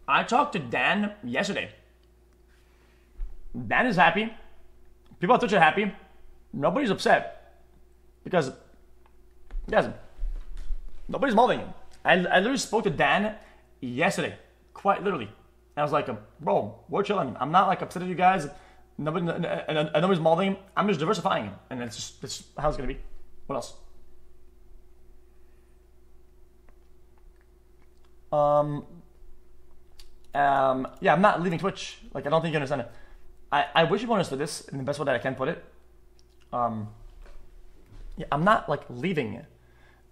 I talked to Dan yesterday. Dan is happy. People at Twitch are happy. Nobody's upset. Because, guys, nobody's molding. I literally spoke to Dan yesterday. Quite literally. And I was like, bro, we're chilling. I'm not like upset at you guys. Nobody's molding. I'm just diversifying. And that's how it's going to be. What else? Yeah, I'm not leaving Twitch. Like, I don't think you understand it. I wish you understood this in the best way that I can put it. Yeah, I'm not like leaving it.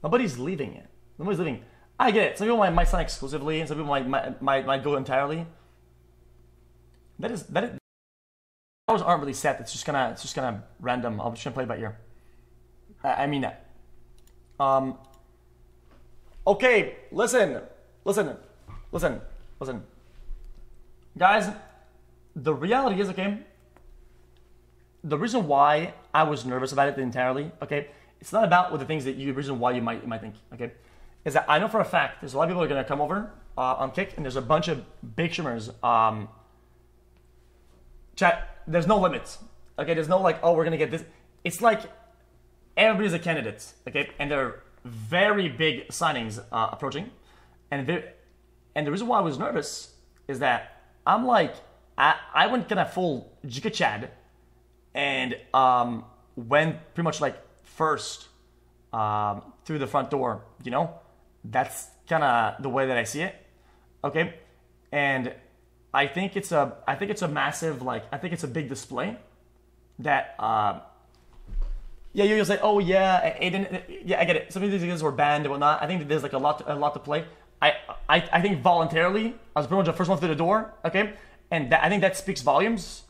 Nobody's leaving it. Nobody's leaving. I get it. Some people might sign exclusively, and some people might go entirely. Those aren't really set. It's just gonna random. I'm just gonna play it by ear. I mean that. Okay, listen, guys. The reality is, okay, the reason why I was nervous about it entirely, okay, it's not about the things that reason why you might think, okay, is that I know for a fact there's a lot of people that are gonna come over on Kick, and there's a bunch of big streamers. Chat, there's no limits, okay, there's no like, oh, we're gonna get this. It's like everybody's a candidate, okay, and there are very big signings approaching, and the reason why I was nervous is that I'm like, I went kind of full 𝐒𝐲𝐻 and went pretty much like first through the front door, you know? That's kind of the way that I see it, okay? And I think it's a massive, like, I think it's a big display that, yeah, you'll say, oh yeah, Aiden, yeah, I get it. Some of these guys were banned and whatnot. I think that there's like a lot to play. I think voluntarily, I was pretty much the first one through the door, okay? And I think that speaks volumes,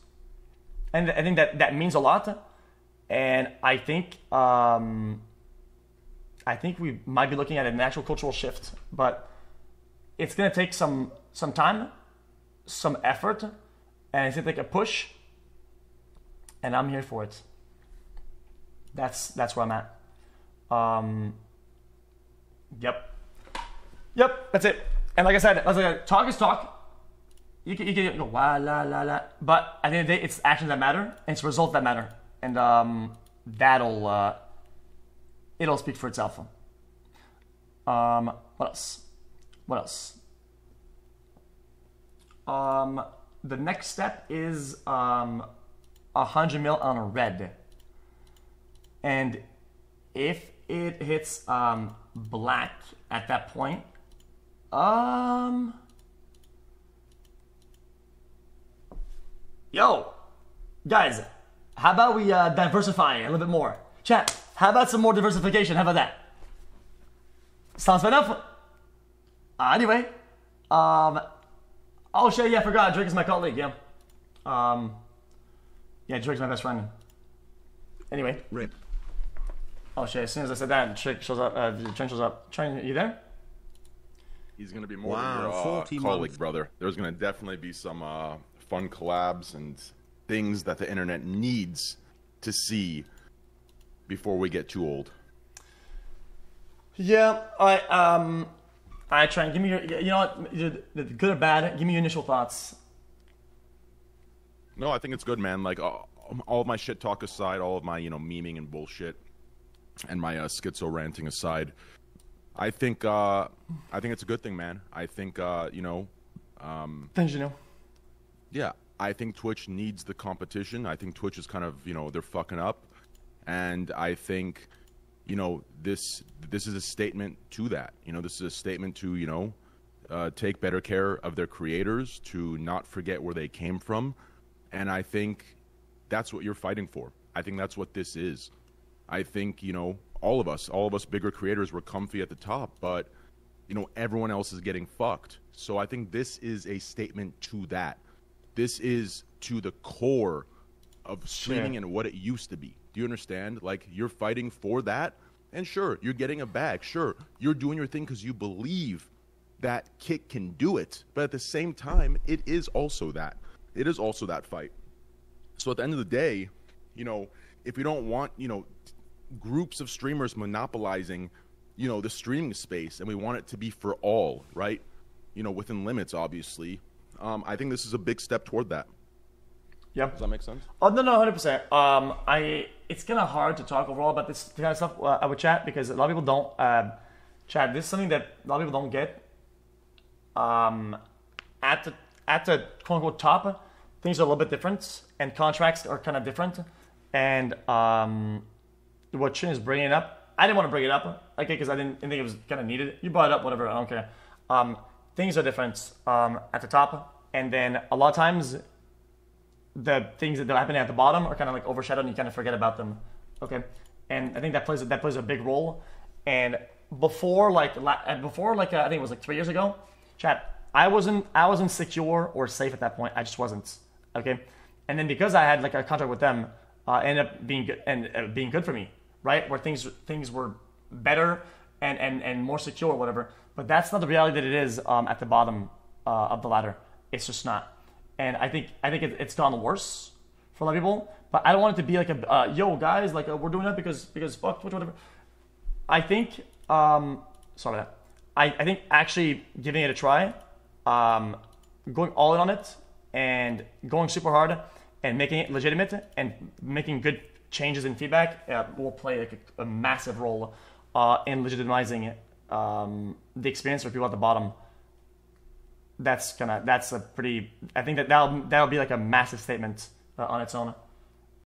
and I think that means a lot. And I think we might be looking at an actual cultural shift, but it's gonna take some time, some effort, and it's gonna take a push. And I'm here for it. That's where I'm at. Yep, that's it. And like I said, talk is talk. You can go la la la, but at the end of the day, it's actions that matter and it's results that matter, and it'll speak for itself. What else? The next step is 100 mil on a red, and if it hits black at that point, yo, guys, how about we diversify a little bit more? Chat, how about some more diversification? How about that? Sounds fair enough? Anyway, oh shit, yeah, I forgot, Drake is my colleague, yeah. Yeah, Drake's my best friend. Anyway. Rip. Oh shit, as soon as I said that, Trent shows up, Trent shows up. Trent, you there? He's gonna be more than your colleague, brother. There's gonna definitely be some fun collabs and things that the internet needs to see before we get too old. Yeah, I try and give me your, you know what, good or bad, give me your initial thoughts. No, I think it's good, man. Like all of my shit talk aside, all of my, you know, memeing and bullshit and my schizo ranting aside, I think it's a good thing, man. I think, you know, Thanks, you know. Yeah, I think Twitch needs the competition. I think Twitch is kind of, you know, they're fucking up. And I think, you know, this is a statement to that. You know, this is a statement to, you know, take better care of their creators, to not forget where they came from. And I think that's what you're fighting for. I think that's what this is. I think, you know, all of us bigger creators were comfy at the top, but, you know, everyone else is getting fucked. So I think this is a statement to that. This is to the core of streaming and what it used to be. Do you understand? Like, you're fighting for that, and sure, you're getting a bag. Sure, you're doing your thing because you believe that Kick can do it. But at the same time, it is also that. It is also that fight. So at the end of the day, you know, if we don't want, you know, groups of streamers monopolizing, you know, the streaming space, and we want it to be for all, right? within limits, obviously. I think this is a big step toward that. Yep. Does that make sense? Oh no, 100%. It's kind of hard to talk overall about this kind of stuff with chat because a lot of people don't. Chat. This is something that a lot of people don't get. At the quote unquote top, things are a little bit different, and contracts are kind of different. And what Chin is bringing up, I didn't want to bring it up, okay, because I didn't think it was kind of needed. You brought it up, whatever. I don't care. Things are different at the top, and then a lot of times the things that are happening at the bottom are kind of like overshadowed, and you kind of forget about them. Okay, and I think that plays a big role. And before I think it was like 3 years ago, chat. I wasn't secure or safe at that point. I just wasn't. Okay, and then because I had like a contract with them, ended up being good and being good for me, right? Where things were better and more secure or whatever. But that's not the reality that it is at the bottom of the ladder. It's just not. And I think it's gone worse for a lot of people. But I don't want it to be like a yo guys, like we're doing that because fuck Twitch, whatever. I think sorry about that. I think actually giving it a try, going all in on it and going super hard and making it legitimate and making good changes in feedback will play like a massive role in legitimizing the experience for people at the bottom. That's a pretty. I think that'll be like a massive statement on its own.